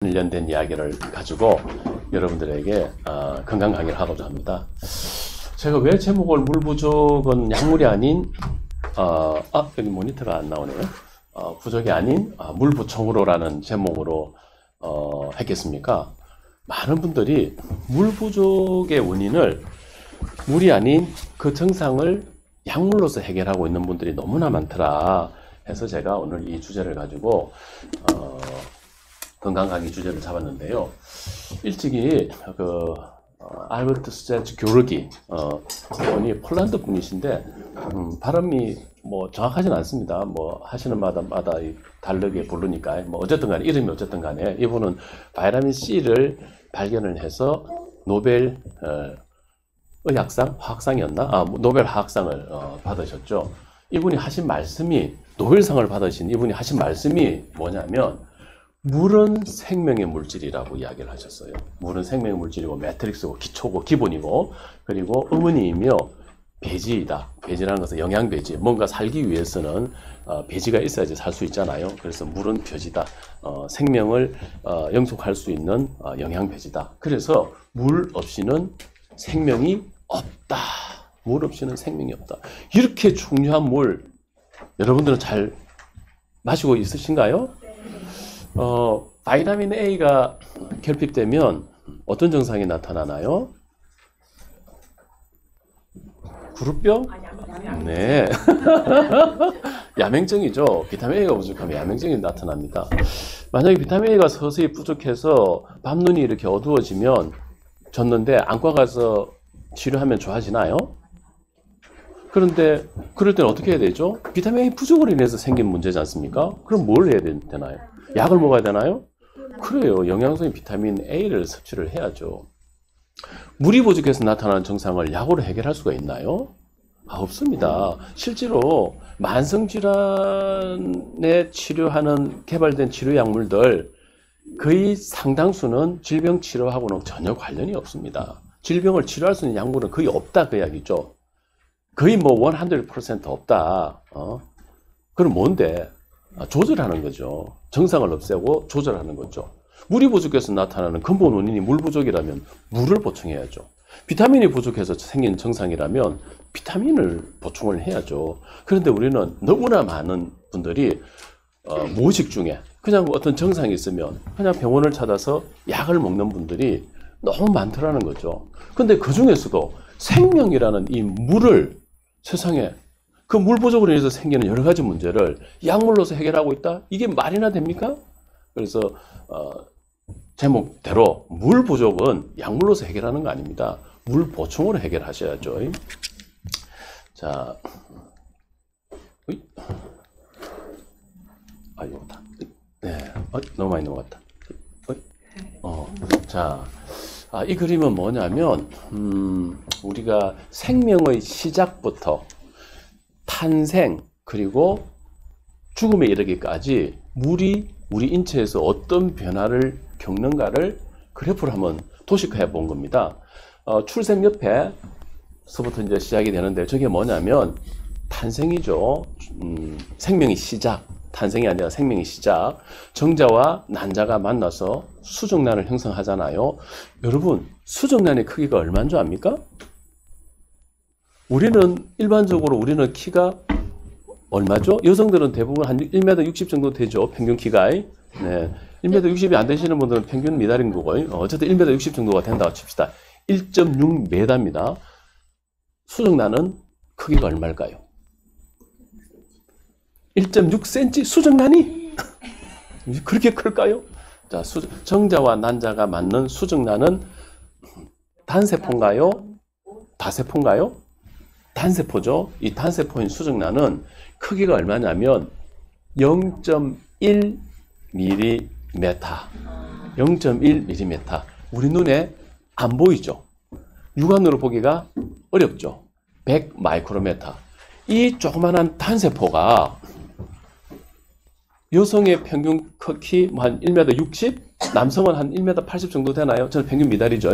관련된 이야기를 가지고 여러분들에게 건강 강의를 하고자 합니다. 제가 왜 제목을 물 부족은 약물이 아닌 여기 모니터가 안 나오네요. 부족이 아닌 물 보충으로라는 제목으로 했겠습니까? 많은 분들이 물 부족의 원인을 물이 아닌 그 증상을 약물로서 해결하고 있는 분들이 너무나 많더라 해서 제가 오늘 이 주제를 가지고 건강 강의 주제를 잡았는데요. 일찍이 알버트 스젠츠 교르기 분이 폴란드 분이신데 발음이 뭐 정확하진 않습니다. 뭐 하시는 마다 다르게 부르니까 뭐 어쨌든 간에 이름이 어쨌든 간에 이분은 바이타민 C를 발견을 해서 노벨 의학상 화학상이었나? 노벨 화학상을 받으셨죠. 이분이 하신 말씀이 노벨상을 받으신 이분이 하신 말씀이 뭐냐면 물은 생명의 물질이라고 이야기를 하셨어요. 물은 생명의 물질이고 매트릭스고 기초고 기본이고 그리고 어머니이며 배지이다. 배지라는 것은 영양배지. 뭔가 살기 위해서는 배지가 있어야지 살 수 있잖아요. 그래서 물은 표지다. 생명을 영속할 수 있는 영양배지다. 그래서 물 없이는 생명이 없다. 물 없이는 생명이 없다. 이렇게 중요한 물 여러분들은 잘 마시고 있으신가요? 바이타민 A가 결핍되면 어떤 증상이 나타나나요? 구루병? 네. 야맹증이죠. 비타민 A가 부족하면 야맹증이 나타납니다. 만약에 비타민 A가 서서히 부족해서 밤눈이 이렇게 어두워지면 졌는데 안과 가서 치료하면 좋아지나요? 그런데 그럴 때는 어떻게 해야 되죠? 비타민 A 부족으로 인해서 생긴 문제지 않습니까? 그럼 뭘 해야 되나요? 약을 먹어야 되나요? 그래요. 영양소인 비타민 A를 섭취를 해야죠. 물이 부족해서 나타나는 증상을 약으로 해결할 수가 있나요? 없습니다. 실제로 만성질환에 치료하는 개발된 치료약물들 거의 상당수는 질병 치료하고는 전혀 관련이 없습니다. 질병을 치료할 수 있는 약물은 거의 없다 그 이야기죠. 거의 뭐 100% 없다. 그럼 뭔데? 조절하는 거죠. 증상을 없애고 조절하는 거죠. 물이 부족해서 나타나는 근본 원인이 물 부족이라면 물을 보충해야죠. 비타민이 부족해서 생긴 증상이라면 비타민을 보충을 해야죠. 그런데 우리는 너무나 많은 분들이 무의식 중에 그냥 어떤 증상이 있으면 그냥 병원을 찾아서 약을 먹는 분들이 너무 많더라는 거죠. 근데 그 중에서도 생명이라는 이 물을 세상에 그 물 부족으로 인해서 생기는 여러 가지 문제를 약물로서 해결하고 있다? 이게 말이나 됩니까? 그래서 제목대로 물 부족은 약물로서 해결하는 거 아닙니다. 물 보충으로 해결하셔야죠. 자, 이거다. 네, 너무 많이 넘어갔다. 자, 이 그림은 뭐냐면 우리가 생명의 시작부터 탄생 그리고 죽음에 이르기까지 물이 우리 인체에서 어떤 변화를 겪는가를 그래프로 한번 도식화해 본 겁니다. 출생 옆에서부터 이제 시작이 되는데 저게 뭐냐면 탄생이죠. 생명의 시작. 탄생이 아니라 생명의 시작. 정자와 난자가 만나서 수정란을 형성하잖아요. 여러분, 수정란의 크기가 얼마인 줄 압니까? 일반적으로 우리는 키가 얼마죠? 여성들은 대부분 한 1m 60 정도 되죠. 평균 키가. 네. 1m 60이 안 되시는 분들은 평균 미달인 거고, 어쨌든 1m 60 정도가 된다고 칩시다. 1.6m입니다. 수정란은 크기가 얼마일까요? 1.6cm 수정란이? 그렇게 클까요? 자, 정자와 난자가 맞는 수정란은 단세포인가요? 다세포인가요? 단세포죠. 이 단세포인 수정란은 크기가 얼마냐면 0.1mm. 0.1mm. 우리 눈에 안 보이죠. 육안으로 보기가 어렵죠. 100 마이크로미터. 이 조그만한 단세포가 여성의 평균 키 한 1m 60, 남성은 한 1m 80 정도 되나요? 저는 평균 미달이죠.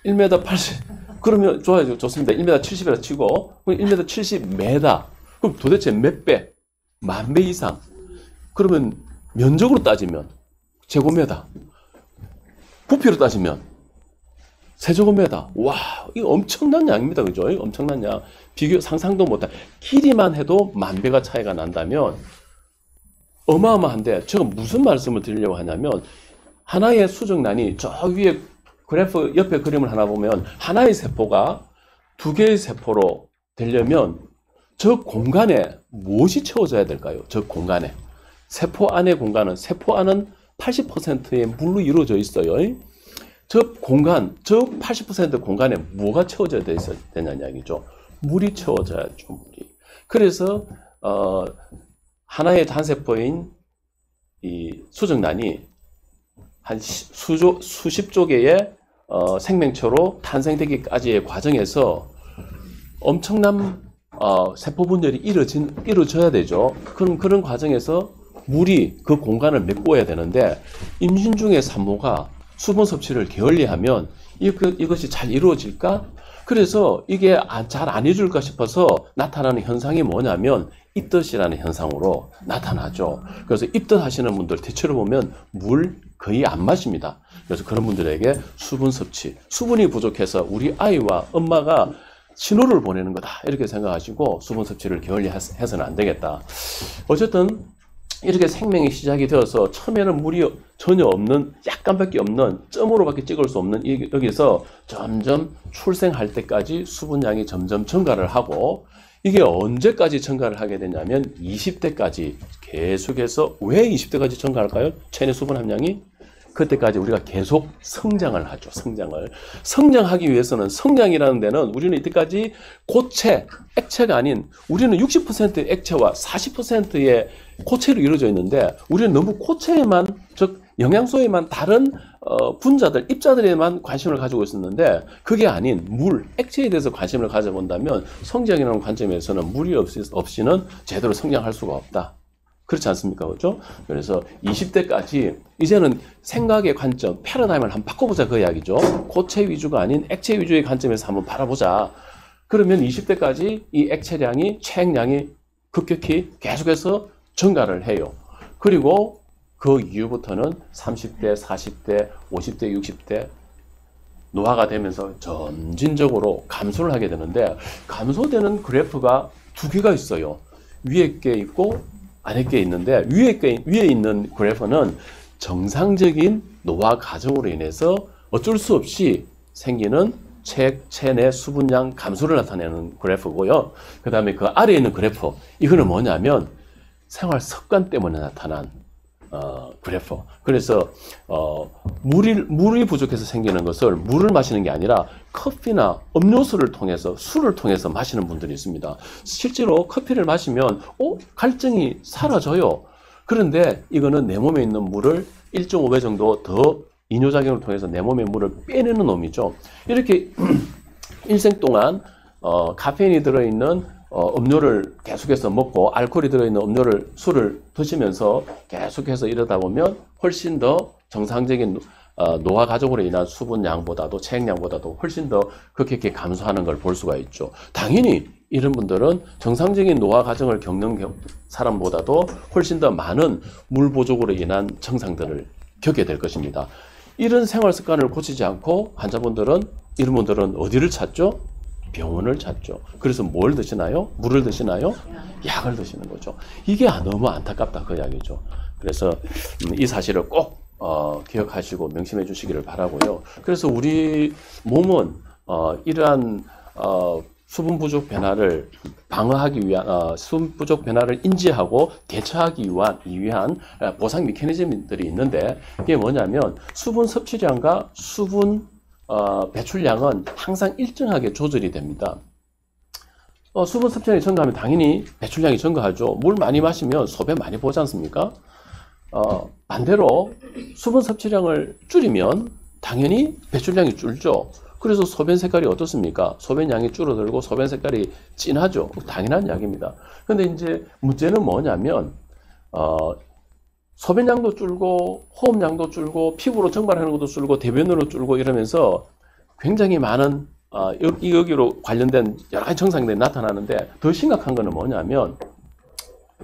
1m 80. 그러면 좋아요. 좋습니다. 1m 70이라 치고 1m 70m. 그럼 도대체 몇 배? 10,000배 이상. 그러면 면적으로 따지면 제곱미터. 부피로 따지면 세제곱미터. 와, 이거 엄청난 양입니다. 그죠? 이거 엄청난 양. 상상도 못한. 길이만 해도 10,000배가 차이가 난다면 어마어마한데, 제가 무슨 말씀을 드리려고 하냐면, 하나의 수정란이 저 위에 그래프 옆에 그림을 하나 보면, 하나의 세포가 2개의 세포로 되려면 저 공간에 무엇이 채워져야 될까요? 저 공간에. 세포 안의 공간은, 세포 안은 80%의 물로 이루어져 있어요. 저 공간, 저 80% 공간에 뭐가 채워져야 되냐는 이야기죠. 물이 채워져야죠, 물이. 그래서, 하나의 단세포인 이 수정란이 한 수십조 개의 생명체로 탄생되기까지의 과정에서 엄청난 세포 분열이 이루어져야 되죠. 그런 과정에서 물이 그 공간을 메꿔야 되는데, 임신 중에 산모가 수분 섭취를 게을리하면 이것이 잘 이루어질까? 그래서 이게 잘 안 해줄까 싶어서 나타나는 현상이 뭐냐면 입덧이라는 현상으로 나타나죠. 그래서 입덧 하시는 분들 대체로 보면 물 거의 안 마십니다. 그래서 그런 분들에게 수분 섭취, 수분이 부족해서 우리 아이와 엄마가 신호를 보내는 거다 이렇게 생각하시고 수분 섭취를 게을리 해서는 안 되겠다. 어쨌든 이렇게 생명이 시작이 되어서 처음에는 물이 전혀 없는, 약간밖에 없는, 점으로밖에 찍을 수 없는 여기서 점점 출생할 때까지 수분량이 점점 증가를 하고, 이게 언제까지 증가를 하게 되냐면 20대까지 계속해서. 왜 20대까지 증가할까요? 체내 수분 함량이? 그때까지 우리가 계속 성장을 하죠. 성장하기 위해서는, 성장이라는 데는 우리는 이때까지 고체, 액체가 아닌, 우리는 60%의 액체와 40%의 고체로 이루어져 있는데, 우리는 너무 고체에만, 즉 영양소에만, 다른 분자들, 입자들에만 관심을 가지고 있었는데, 그게 아닌 물, 액체에 대해서 관심을 가져본다면 성장이라는 관점에서는 물이 없이는 제대로 성장할 수가 없다. 그렇지 않습니까? 그렇죠? 그래서 20대까지 이제는 생각의 관점, 패러다임을 한번 바꿔보자, 그 이야기죠. 고체 위주가 아닌 액체 위주의 관점에서 한번 바라보자. 그러면 20대까지 이 액체량이, 체액량이 급격히 계속해서 증가를 해요. 그리고 그 이후부터는 30대, 40대, 50대, 60대 노화가 되면서 점진적으로 감소를 하게 되는데, 감소되는 그래프가 2개가 있어요. 위에 게 있고 아래 게 있는데, 위에 있는 그래프는 정상적인 노화 과정으로 인해서 어쩔 수 없이 생기는 체내 수분량 감소를 나타내는 그래프고요. 그 다음에 그 아래에 있는 그래프, 이거는 뭐냐면 생활 습관 때문에 나타난 그래프. 그래서 물이 부족해서 생기는 것을 물을 마시는 게 아니라 커피나 음료수를 통해서, 술을 통해서 마시는 분들이 있습니다. 실제로 커피를 마시면 갈증이 사라져요. 그런데 이거는 내 몸에 있는 물을 1.5배 정도 더 이뇨작용을 통해서 내 몸의 물을 빼내는 놈이죠. 이렇게 일생 동안 카페인이 들어있는 음료를 계속해서 먹고, 알코올이 들어있는 음료를, 술을 드시면서 계속해서 이러다 보면 훨씬 더 정상적인 노화 과정으로 인한 수분량보다도, 체액량보다도 훨씬 더 급격히 감소하는 걸 볼 수가 있죠. 당연히 이런 분들은 정상적인 노화 과정을 겪는 사람보다도 훨씬 더 많은 물 부족으로 인한 증상들을 겪게 될 것입니다. 이런 생활 습관을 고치지 않고 이런 분들은 어디를 찾죠? 병원을 찾죠. 그래서 뭘 드시나요? 물을 드시나요? 약을 드시는 거죠. 이게 너무 안타깝다, 그 이야기죠. 그래서 이 사실을 꼭 기억하시고 명심해 주시기를 바라고요. 그래서 우리 몸은 이러한 수분 부족 변화를 방어하기 위한, 수분 부족 변화를 인지하고 대처하기 위한 보상 메커니즘들이 있는데, 이게 뭐냐면 수분 섭취량과 수분 배출량은 항상 일정하게 조절이 됩니다. 수분 섭취량이 증가하면 당연히 배출량이 증가하죠. 물 많이 마시면 소변 많이 보지 않습니까? 반대로 수분 섭취량을 줄이면 당연히 배출량이 줄죠. 그래서 소변 색깔이 어떻습니까? 소변량이 줄어들고 소변 색깔이 진하죠. 당연한 이야기입니다. 근데 이제 문제는 뭐냐면 소변량도 줄고 호흡량도 줄고 피부로 증발하는 것도 줄고 대변으로 줄고 이러면서 굉장히 많은 여기로 관련된 여러 가지 증상들이 나타나는데, 더 심각한 거는 뭐냐면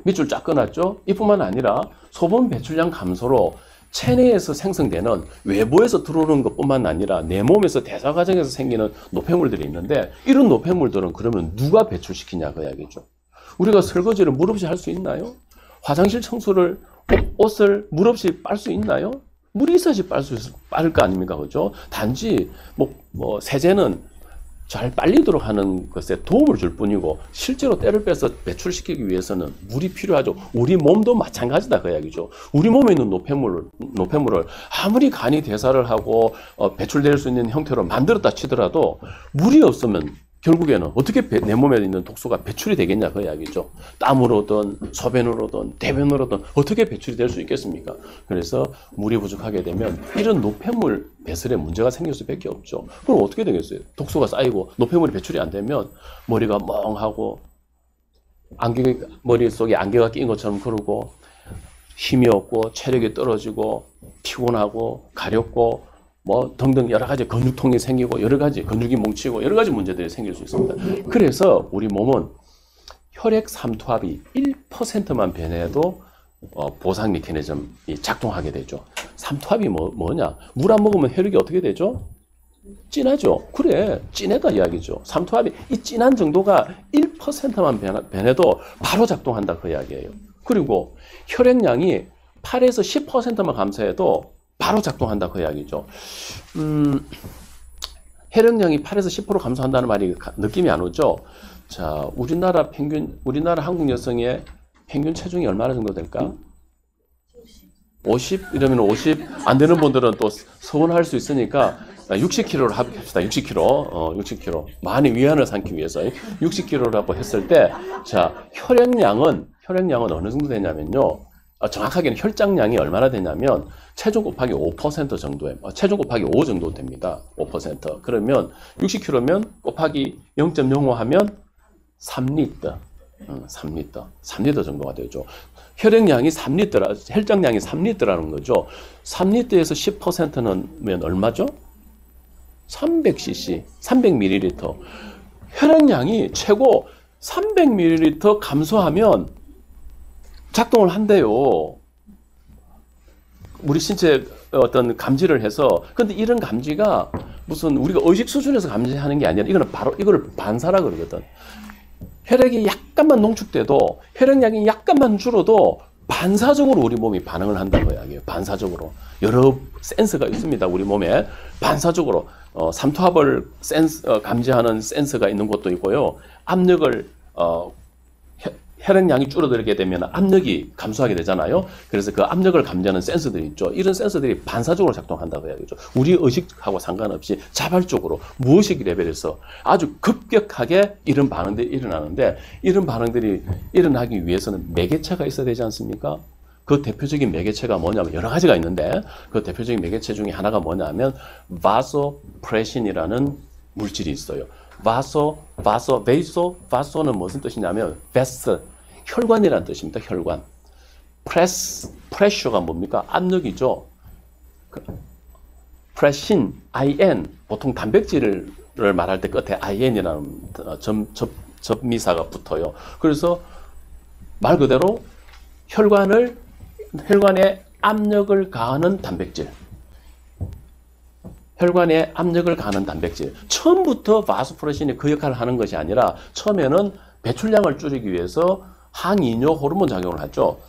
밑줄 쫙 끊었죠. 이뿐만 아니라 소변 배출량 감소로 체내에서 생성되는 외부에서 들어오는 것뿐만 아니라 내 몸에서 대사 과정에서 생기는 노폐물들이 있는데 이런 노폐물들은 그러면 누가 배출시키냐 그 이야기죠. 우리가 설거지를 물 없이 할 수 있나요? 화장실 청소를 옷을 물 없이 빨 수 있나요? 물이 있어야지 빠를 거 아닙니까? 그죠? 단지 세제는 잘 빨리도록 하는 것에 도움을 줄 뿐이고 실제로 때를 빼서 배출시키기 위해서는 물이 필요하죠. 우리 몸도 마찬가지다 그 이야기죠. 우리 몸에 있는 노폐물을 아무리 간이 대사를 하고 배출될 수 있는 형태로 만들었다 치더라도 물이 없으면 결국에는 어떻게 내 몸에 있는 독소가 배출이 되겠냐 그 이야기죠. 땀으로든 소변으로든 대변으로든 어떻게 배출이 될 수 있겠습니까? 그래서 물이 부족하게 되면 이런 노폐물 배설에 문제가 생길 수밖에 없죠. 그럼 어떻게 되겠어요? 독소가 쌓이고 노폐물이 배출이 안 되면 머리가 멍하고 머릿속에 안개가 낀 것처럼 그러고 힘이 없고 체력이 떨어지고 피곤하고 가렵고 등등 여러 가지 근육통이 생기고 여러 가지 근육이 뭉치고 여러 가지 문제들이 생길 수 있습니다. 그래서 우리 몸은 혈액 삼투압이 1%만 변해도 보상 메커니즘이 작동하게 되죠. 삼투압이 뭐냐? 물 안 먹으면 혈액이 어떻게 되죠? 진하죠. 그래, 진하다 이야기죠. 삼투압이 이 진한 정도가 1%만 변해도 바로 작동한다 그 이야기예요. 그리고 혈액량이 8에서 10%만 감소해도 바로 작동한다 그 이야기죠. 혈액량이 8에서 10% 감소한다는 말이 느낌이 안 오죠. 자, 우리나라 한국 여성의 평균 체중이 얼마나 정도 될까? 50? 이러면 50 안 되는 분들은 또 서운할 수 있으니까 60kg로 합시다. 60kg. 60kg. 많이 위안을 삼기 위해서 60kg라고 했을 때, 자, 혈액량은 어느 정도 되냐면요. 정확하게는 혈장량이 얼마나 되냐면 체중 곱하기 5% 정도에 체중 곱하기 5 정도 됩니다. 5%. 그러면 60kg면 곱하기 0.05 하면 3리터. 3리터 정도가 되죠. 혈액량이 3리터, 혈장량이 3리터라는 거죠. 3리터에서 10%는 얼마죠? 300cc, 300ml. 혈액량이 최고 300ml 감소하면 작동을 한대요. 우리 신체 어떤 감지를 해서. 근데 이런 감지가 무슨 우리가 의식 수준에서 감지하는 게 아니라 이거를 반사라 그러거든. 혈액이 약간만 농축돼도 혈액량이 약간만 줄어도 반사적으로 우리 몸이 반응을 한다고 이야기해요. 반사적으로. 여러 센서가 있습니다. 우리 몸에. 반사적으로 삼투압을 감지하는 센서가 있는 곳도 있고요. 압력을 혈액량이 줄어들게 되면 압력이 감소하게 되잖아요. 그래서 그 압력을 감지하는 센서들이 있죠. 이런 센서들이 반사적으로 작동한다고 이야기죠. 우리 의식하고 상관없이 자발적으로 무의식 레벨에서 아주 급격하게 이런 반응들이 일어나는데, 이런 반응들이 일어나기 위해서는 매개체가 있어야 되지 않습니까? 그 대표적인 매개체가 뭐냐면 여러 가지가 있는데, 그 대표적인 매개체 중에 하나가 뭐냐면 바소프레신이라는 물질이 있어요. 바소는 무슨 뜻이냐면 베스, 혈관이라는 뜻입니다. 혈관. 프레셔가 뭡니까? 압력이죠. 프레신, IN, 보통 단백질을 말할 때 끝에 IN이라는 접미사가 붙어요. 그래서 말 그대로 혈관에 압력을 가하는 단백질. 혈관에 압력을 가하는 단백질. 처음부터 바소프레신이 그 역할을 하는 것이 아니라 처음에는 배출량을 줄이기 위해서 항이뇨 호르몬 작용을 하죠.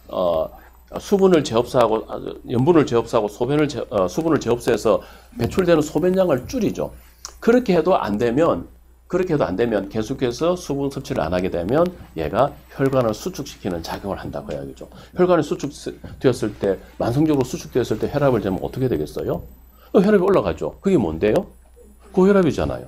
수분을 재흡수하고 염분을 재흡수하고 수분을 재흡수해서 배출되는 소변량을 줄이죠. 그렇게 해도 안 되면 계속해서 수분 섭취를 안 하게 되면 얘가 혈관을 수축시키는 작용을 한다고 이야기죠. 혈관이 수축되었을 때, 만성적으로 수축되었을 때 혈압을 재면 어떻게 되겠어요? 혈압이 올라가죠. 그게 뭔데요? 고혈압이잖아요.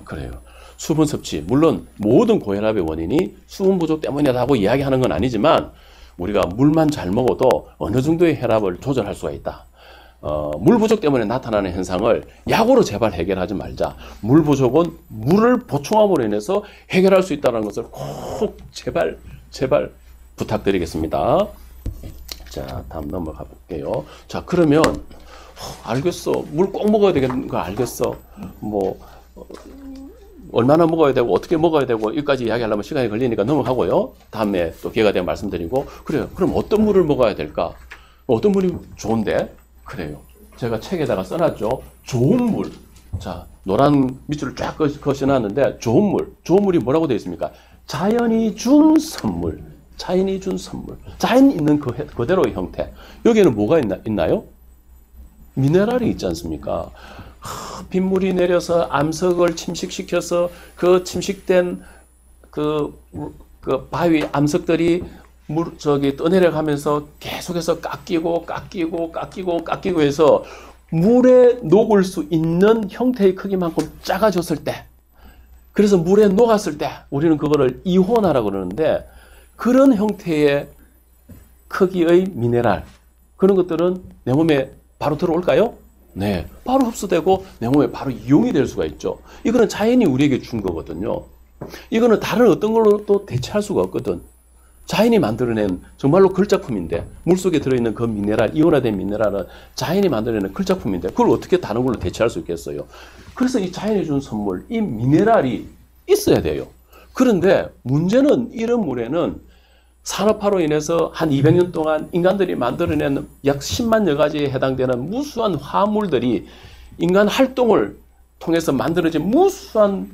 그래요. 수분 섭취. 물론 모든 고혈압의 원인이 수분 부족 때문이라고 이야기하는 건 아니지만 우리가 물만 잘 먹어도 어느 정도의 혈압을 조절할 수가 있다. 물 부족 때문에 나타나는 현상을 약으로 제발 해결하지 말자. 물 부족은 물을 보충함으로 인해서 해결할 수 있다는 것을 꼭 제발 부탁드리겠습니다. 자, 다음 넘어가 볼게요. 자, 그러면 알겠어. 물 꼭 먹어야 되는 거 알겠어. 얼마나 먹어야 되고 어떻게 먹어야 되고 여기까지 이야기하려면 시간이 걸리니까 넘어가고요. 다음에 또 기회가 되면 말씀드리고. 그래요. 그럼 어떤 물을 먹어야 될까? 어떤 물이 좋은데? 그래요. 제가 책에다가 써놨죠. 좋은 물. 자, 노란 밑줄을 쫙 거셔놨는데 좋은 물. 좋은 물이 뭐라고 되어 있습니까? 자연이 준 선물. 자연이 준 선물. 자연이 있는 그대로의 형태. 여기에는 뭐가 있나요? 미네랄이 있지 않습니까? 빗물이 내려서 암석을 침식시켜서 그 침식된 그 바위 암석들이 떠내려가면서 계속해서 깎이고 해서 물에 녹을 수 있는 형태의 크기만큼 작아졌을 때, 그래서 물에 녹았을 때 우리는 그거를 이온화라고 그러는데, 그런 형태의 크기의 미네랄, 그런 것들은 내 몸에 바로 들어올까요? 네, 바로 흡수되고 내 몸에 바로 이용이 될 수가 있죠. 이거는 자연이 우리에게 준 거거든요. 이거는 다른 어떤 걸로 또 대체할 수가 없거든. 자연이 만들어낸 정말로 걸작품인데, 물속에 들어있는 그 미네랄, 이온화된 미네랄은 자연이 만들어낸 걸작품인데 그걸 어떻게 다른 걸로 대체할 수 있겠어요? 그래서 이 자연이 준 선물, 이 미네랄이 있어야 돼요. 그런데 문제는 이런 물에는 산업화로 인해서 한 200년 동안 인간들이 만들어낸 약 10만여 가지에 해당되는 무수한 화합물들이 인간 활동을 통해서 만들어진 무수한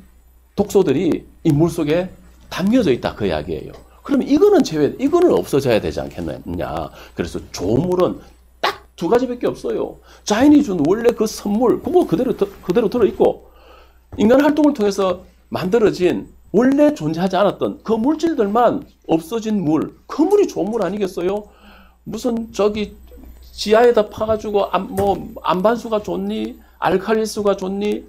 독소들이 이 물 속에 담겨져 있다, 그 이야기예요. 그러면 이거는 없어져야 되지 않겠느냐. 그래서 좋은 물은 딱 두 가지밖에 없어요. 자연이 준 원래 그 선물, 그거 그대로 들어있고, 인간 활동을 통해서 만들어진 원래 존재하지 않았던 그 물질들만 없어진 물, 그 물이 좋은 물 아니겠어요? 무슨 지하에다 파가지고 안반수가 좋니? 알칼리수가 좋니?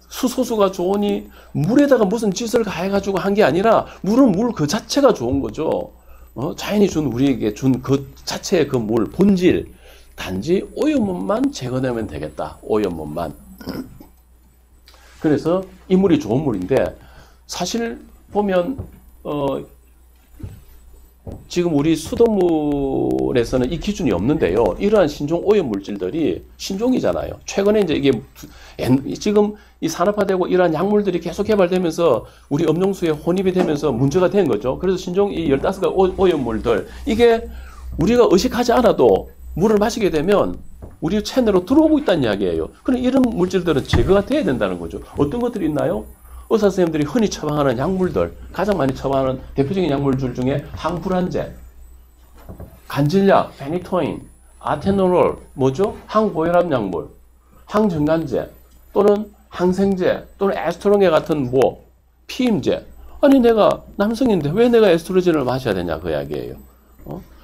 수소수가 좋으니? 물에다가 무슨 짓을 가해가지고 한 게 아니라 물은 물 그 자체가 좋은 거죠. 자연이 우리에게 준 그 자체의 그 물, 본질. 단지 오염물만 제거되면 되겠다. 오염물만. 그래서 이 물이 좋은 물인데, 사실 보면 지금 우리 수돗물에서는 이 기준이 없는데요. 이러한 신종 오염 물질들이 신종이잖아요. 최근에 이제 지금 이 산업화되고 이러한 약물들이 계속 개발되면서 우리 음용수에 혼입이 되면서 문제가 된 거죠. 그래서 신종 이 15가지 오염물들, 이게 우리가 의식하지 않아도 물을 마시게 되면 우리 체내로 들어오고 있다는 이야기예요. 그럼 이런 물질들은 제거가 돼야 된다는 거죠. 어떤 것들이 있나요? 의사 선생님들이 흔히 처방하는 약물들, 가장 많이 처방하는 대표적인 약물들 중에 항불안제, 간질약, 페니토인, 아테놀, 항고혈압 약물, 항정간제, 또는 항생제, 또는 에스트로겐 같은 피임제. 아니, 내가 남성인데 왜 내가 에스트로겐을 마셔야 되냐, 그 이야기예요.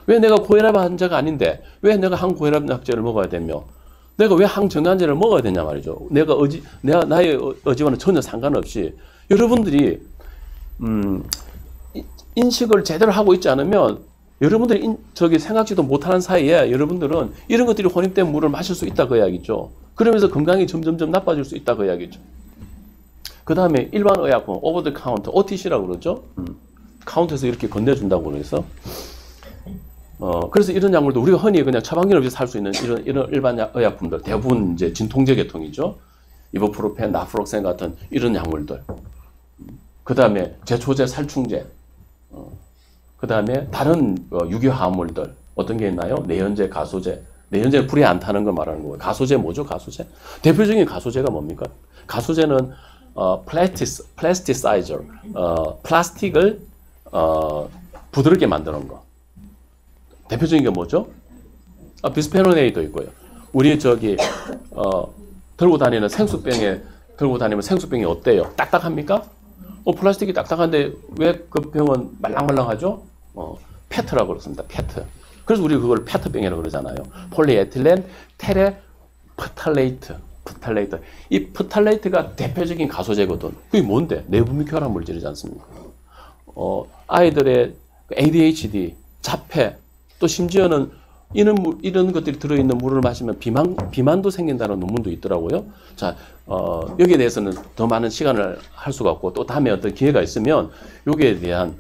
왜 내가 고혈압 환자가 아닌데 왜 내가 항고혈압 약제를 먹어야 되며, 내가 왜 항정간제를 먹어야 되냐 말이죠. 나의 의지와는 전혀 상관없이 여러분들이 인식을 제대로 하고 있지 않으면, 여러분들이 생각지도 못하는 사이에 여러분들은 이런 것들이 혼입된 물을 마실 수 있다, 그 이야기죠. 그러면서 건강이 점점점 나빠질 수 있다, 그 이야기죠. 그 다음에 일반 의약품, 오버 더 카운터, OTC라고 그러죠. 카운터에서 이렇게 건네준다고 그래서. 그래서 이런 약물도 우리가 흔히 그냥 처방전 없이 살 수 있는 이런 일반 의약품들, 대부분 이제 진통제 계통이죠. 이부프로펜, 나프록센 같은 이런 약물들. 그 다음에 제초제, 살충제. 그 다음에 다른 유기화합물들. 어떤 게 있나요? 내연제, 가소제. 내연제는 불이 안 타는 걸 말하는 거고요. 가소제 뭐죠? 가소제? 대표적인 가소제가 뭡니까? 가소제는 플라스티사이저, 플라스틱을 부드럽게 만드는 거. 대표적인 게 뭐죠? 비스페놀A도 있고요. 우리 들고 다니는 생수병이 어때요? 딱딱합니까? 플라스틱이 딱딱한데 왜 그 병은 말랑말랑하죠? 페트라고 그렇습니다. 페트. 그래서 우리 그걸 페트병이라고 그러잖아요. 폴리에틸렌 테레프탈레이트. 이 프탈레이트가 대표적인 가소제거든. 그게 뭔데? 내분비 결합 물질이지 않습니까? 아이들의 ADHD, 자폐, 또 심지어는 이런 것들이 들어있는 물을 마시면 비만도 생긴다는 논문도 있더라고요. 자, 여기에 대해서는 더 많은 시간을 할 수가 없고, 또 다음에 어떤 기회가 있으면 여기에 대한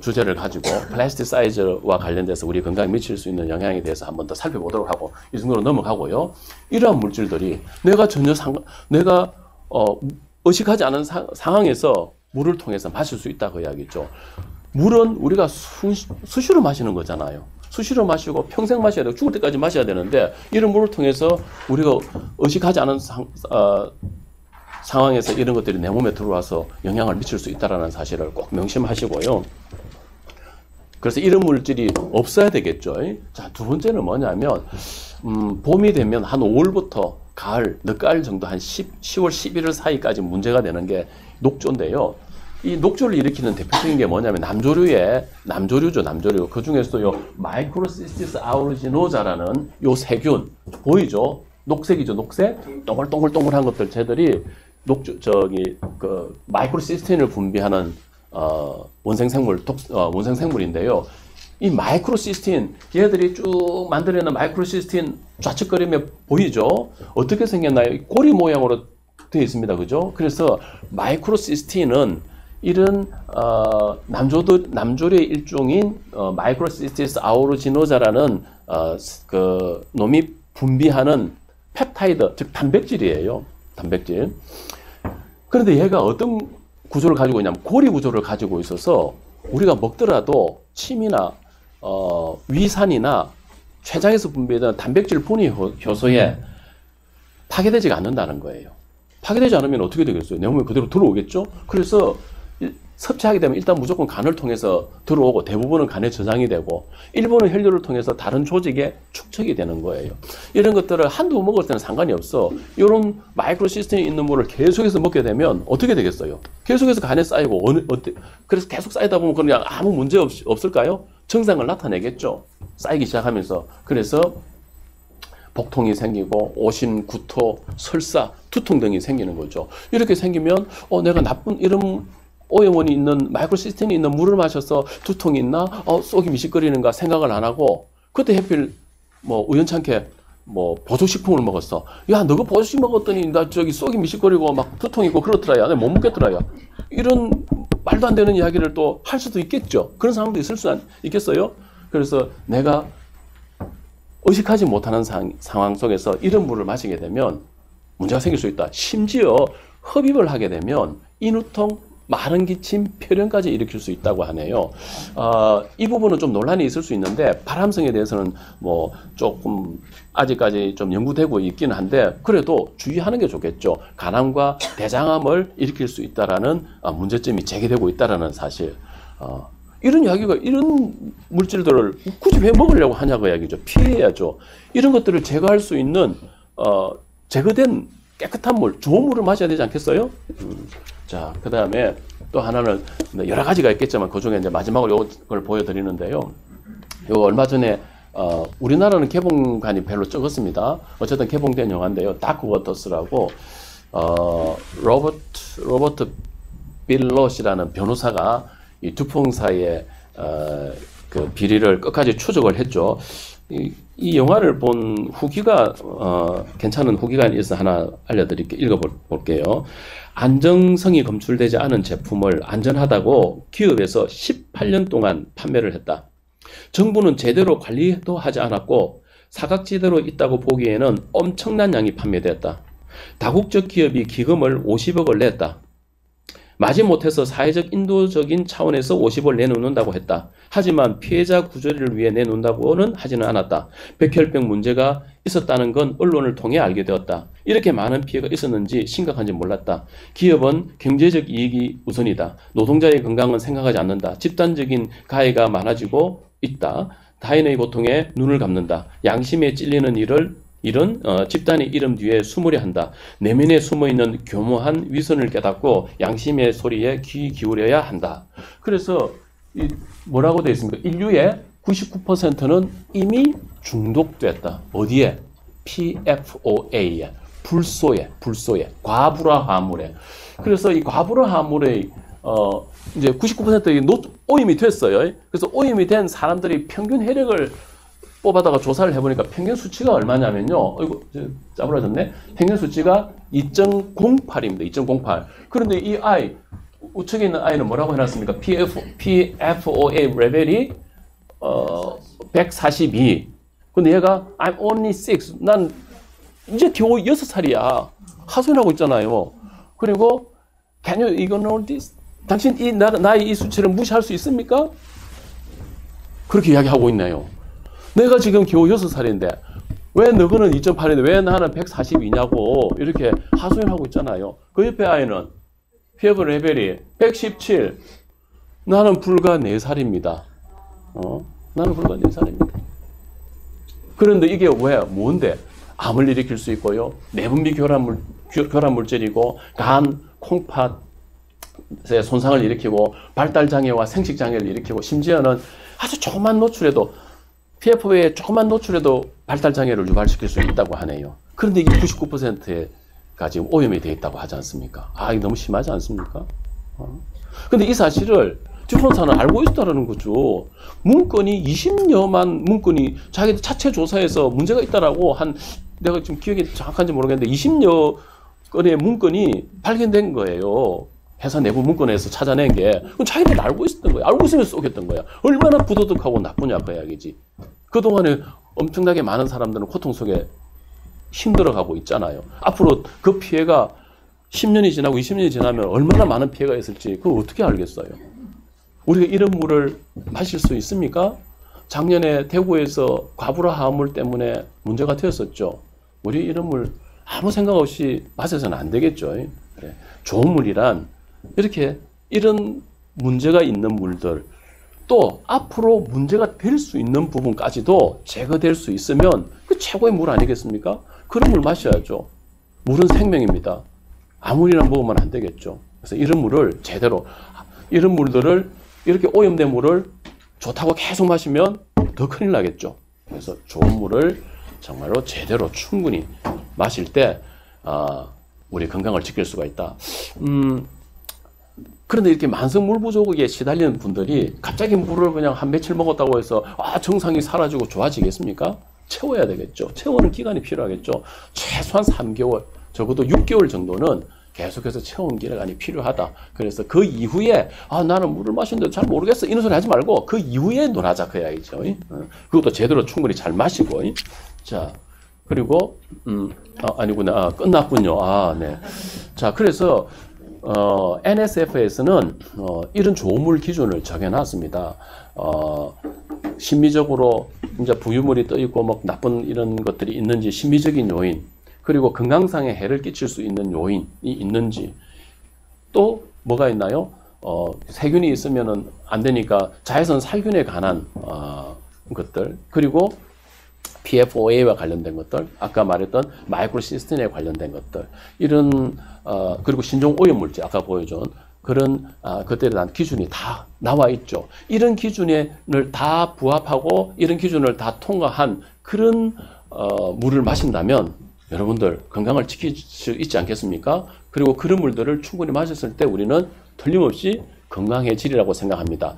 주제를 가지고 플라스티사이저와 관련돼서 우리 건강에 미칠 수 있는 영향에 대해서 한번 더 살펴보도록 하고, 이 정도로 넘어가고요. 이러한 물질들이 내가 의식하지 않은 상황에서 물을 통해서 마실 수 있다고 이야기죠. 물은 우리가 수시로 마시는 거잖아요. 수시로 마시고 평생 마셔야 되고 죽을 때까지 마셔야 되는데 이런 물을 통해서 우리가 의식하지 않은 상황에서 이런 것들이 내 몸에 들어와서 영향을 미칠 수 있다는 사실을 꼭 명심하시고요. 그래서 이런 물질이 없어야 되겠죠. 자, 두 번째는 뭐냐면 봄이 되면 한 5월부터 가을, 늦가을 정도 한 10월, 11월 사이까지 문제가 되는 게 녹조인데요. 이 녹조를 일으키는 대표적인 게 뭐냐면 남조류죠. 그 중에서도 요 마이크로시스티스 아우루지노자라는 요 세균 보이죠? 녹색이죠. 녹색 동글동글동글한 것들 쟤들이 그 마이크로시스틴을 분비하는 원생생물인데요. 이 마이크로시스틴 얘들이 쭉 만들어내는 마이크로시스틴 좌측그림에 보이죠? 어떻게 생겼나요? 꼬리 모양으로 되어 있습니다. 그죠? 그래서 마이크로시스틴은 이런 남조류의 일종인 마이크로시스티스 아우루지노자라는 그 놈이 분비하는 펩타이드, 즉 단백질이에요. 단백질. 그런데 얘가 어떤 구조를 가지고 있냐면 고리 구조를 가지고 있어서 우리가 먹더라도 침이나 위산이나 췌장에서 분비되는 단백질 분해 효소에 파괴되지 않는다는 거예요. 파괴되지 않으면 어떻게 되겠어요? 내 몸에 그대로 들어오겠죠? 그래서 섭취하게 되면 일단 무조건 간을 통해서 들어오고 대부분은 간에 저장이 되고 일부는 혈류를 통해서 다른 조직에 축적이 되는 거예요. 이런 것들을 한두 번 먹을 때는 상관이 없어. 이런 마이크로 시스템이 있는 물을 계속해서 먹게 되면 어떻게 되겠어요? 계속해서 간에 쌓이고 그래서 계속 쌓이다 보면 그냥 아무 문제 없을까요? 증상을 나타내겠죠. 쌓이기 시작하면서. 그래서 복통이 생기고 오심, 구토, 설사, 두통 등이 생기는 거죠. 이렇게 생기면 내가 나쁜 이런 오염원이 있는 마이크로시스템이 있는 물을 마셔서 두통이 있나? 속이 미식거리는가 생각을 안 하고 그때 하필 뭐 우연찮게 뭐 보조식품을 먹었어. 야, 너가 보조식 먹었더니 나 저기 속이 미식거리고 막 두통 있고 그렇더라. 야, 내가 못 먹겠더라. 야. 이런 말도 안 되는 이야기를 또 할 수도 있겠죠. 그런 상황도 있을 수 있겠어요. 그래서 내가 의식하지 못하는 상황 속에서 이런 물을 마시게 되면 문제가 생길 수 있다. 심지어 흡입을 하게 되면 인후통, 마른 기침, 폐렴까지 일으킬 수 있다고 하네요. 이 부분은 좀 논란이 있을 수 있는데 발암성에 대해서는 뭐 조금 아직까지 좀 연구되고 있기는 한데 그래도 주의하는 게 좋겠죠. 간암과 대장암을 일으킬 수 있다라는 문제점이 제기되고 있다라는 사실. 이런 이야기가 이런 물질들을 굳이 왜 먹으려고 하냐고 이야기죠. 피해야죠. 이런 것들을 제거할 수 있는 제거된 깨끗한 물, 좋은 물을 마셔야 되지 않겠어요? 자, 그 다음에 또 하나는 여러 가지가 있겠지만 그 중에 이제 마지막으로 이걸 보여드리는데요. 요 얼마 전에 우리나라는 개봉관이 별로 적었습니다. 어쨌든 개봉된 영화인데요. 다크 워터스라고 로버트 빌롯이라는 변호사가 이 두통사의 그 비리를 끝까지 추적을 했죠. 이 영화를 본 후기가 괜찮은 후기가 있어서 하나 읽어볼게요. 안정성이 검출되지 않은 제품을 안전하다고 기업에서 18년 동안 판매를 했다. 정부는 제대로 관리도 하지 않았고 사각지대로 있다고 보기에는 엄청난 양이 판매되었다. 다국적 기업이 기금을 50억을 냈다. 마지못해서 사회적 인도적인 차원에서 50억을 내놓는다고 했다. 하지만 피해자 구조를 위해 내놓는다고는 하지는 않았다. 백혈병 문제가 있었다는 건 언론을 통해 알게 되었다. 이렇게 많은 피해가 있었는지 심각한지 몰랐다. 기업은 경제적 이익이 우선이다. 노동자의 건강은 생각하지 않는다. 집단적인 가해가 많아지고 있다. 타인의 고통에 눈을 감는다. 양심에 찔리는 일은 집단의 이름 뒤에 숨으려 한다. 내면에 숨어있는 교묘한 위선을 깨닫고 양심의 소리에 귀 기울여야 한다. 그래서 뭐라고 되어 있습니까? 인류의 99%는 이미 중독됐다. 어디에? PFOA에, 불소에, 과불화화물에. 그래서 이 과불화화물의 이제 99%의 오염이 됐어요. 그래서 오염이 된 사람들이 평균 혈액을 뽑아다가 조사를 해보니까 평균 수치가 얼마냐면요. 이거 짜부러졌네. 평균 수치가 2.08입니다. 2.08. 그런데 이 아이, 우측에 있는 아이는 뭐라고 해놨습니까? PFOA 레벨이 142. 근데 얘가 I'm only 6. 난 이제 겨우 6살이야. 하소연하고 있잖아요. 그리고 Can you ignore this? 당신 나의 이 수치를 무시할 수 있습니까? 그렇게 이야기하고 있네요. 내가 지금 겨우 6살인데 왜 너거는 2.8인데 왜 나는 142냐고 이렇게 하소연하고 있잖아요. 그 옆에 아이는 피에프 레벨이 117. 나는 불과 4살입니다. 나는 불과 4살입니다. 그런데 이게 왜 뭔데? 암을 일으킬 수 있고요. 내분비 교란물질이고 간, 콩팥에 손상을 일으키고 발달장애와 생식장애를 일으키고 심지어는 아주 조그만 노출에도 PF에 조그만 노출에도 발달장애를 유발시킬 수 있다고 하네요. 그런데 이게 99%가 지금 오염이 되어 있다고 하지 않습니까? 아, 이거 너무 심하지 않습니까? 근데 이 사실을 듀폰사는 알고 있다는 거죠. 문건이 20여만 문건이 자기 자체 조사에서 문제가 있다라고 내가 지금 기억이 정확한지 모르겠는데 20여 건의 문건이 발견된 거예요. 회사 내부 문건에서 찾아낸 게. 그럼 자기는 알고 있었던 거야. 알고 있으면 쏘겠던 거야. 얼마나 부도덕하고 나쁘냐 그 이야기지. 그동안에 엄청나게 많은 사람들은 고통 속에 힘들어가고 있잖아요. 앞으로 그 피해가 10년이 지나고 20년이 지나면 얼마나 많은 피해가 있을지 그걸 어떻게 알겠어요. 우리가 이런 물을 마실 수 있습니까? 작년에 대구에서 과부라 화합물 때문에 문제가 되었었죠. 우리 이런 물 아무 생각 없이 마셔서는 안 되겠죠. 그래. 좋은 물이란 이렇게 이런 문제가 있는 물들 또 앞으로 문제가 될 수 있는 부분까지도 제거될 수 있으면 그 최고의 물 아니겠습니까? 그런 물 마셔야죠. 물은 생명입니다. 아무리나 먹으면 안 되겠죠. 그래서 이런 물을 제대로 이런 물들을 이렇게 오염된 물을 좋다고 계속 마시면 더 큰일 나겠죠. 그래서 좋은 물을 정말로 제대로 충분히 마실 때 우리 건강을 지킬 수가 있다. 그런데 이렇게 만성 물 부족에 시달리는 분들이 갑자기 물을 그냥 한 며칠 먹었다고 해서 증상이 사라지고 좋아지겠습니까? 채워야 되겠죠. 채우는 기간이 필요하겠죠. 최소한 3개월, 적어도 6개월 정도는 계속해서 채우는 기간이 필요하다. 그래서 그 이후에 나는 물을 마시는데 잘 모르겠어 이런 소리 하지 말고 그 이후에 놀아자 그 이야기죠. 그것도 제대로 충분히 잘 마시고. 자, 그리고 아니구나. 끝났군요. 네. 자, 그래서 NSF에서는 이런 좋은 기준을 정해놨습니다. 심미적으로 이제 부유물이 떠 있고 뭐 나쁜 이런 것들이 있는지 심미적인 요인, 그리고 건강상에 해를 끼칠 수 있는 요인이 있는지, 또 뭐가 있나요? 세균이 있으면은 안 되니까 자외선 살균에 관한 것들, 그리고 PFOA와 관련된 것들, 아까 말했던 마이크로시스틴에 관련된 것들, 이런 그리고 신종 오염물질 아까 보여준 그런 것들에 대한 기준이 다 나와 있죠. 이런 기준을 다 부합하고 이런 기준을 다 통과한 그런 물을 마신다면 여러분들 건강을 지킬 수 있지 않겠습니까? 그리고 그런 물들을 충분히 마셨을 때 우리는 틀림없이 건강해지리라고 생각합니다.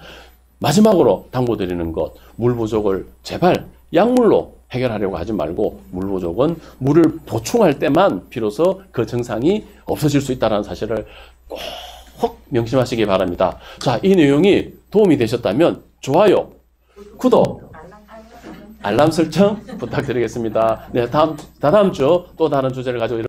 마지막으로 당부드리는 것, 물 부족을 제발 약물로 해결하려고 하지 말고 물 부족은 물을 보충할 때만 비로소 그 증상이 없어질 수 있다는 사실을 꼭 명심하시기 바랍니다. 자, 이 내용이 도움이 되셨다면 좋아요, 구독, 알람 설정 부탁드리겠습니다. 네, 다음 주 또 다른 주제를 가지고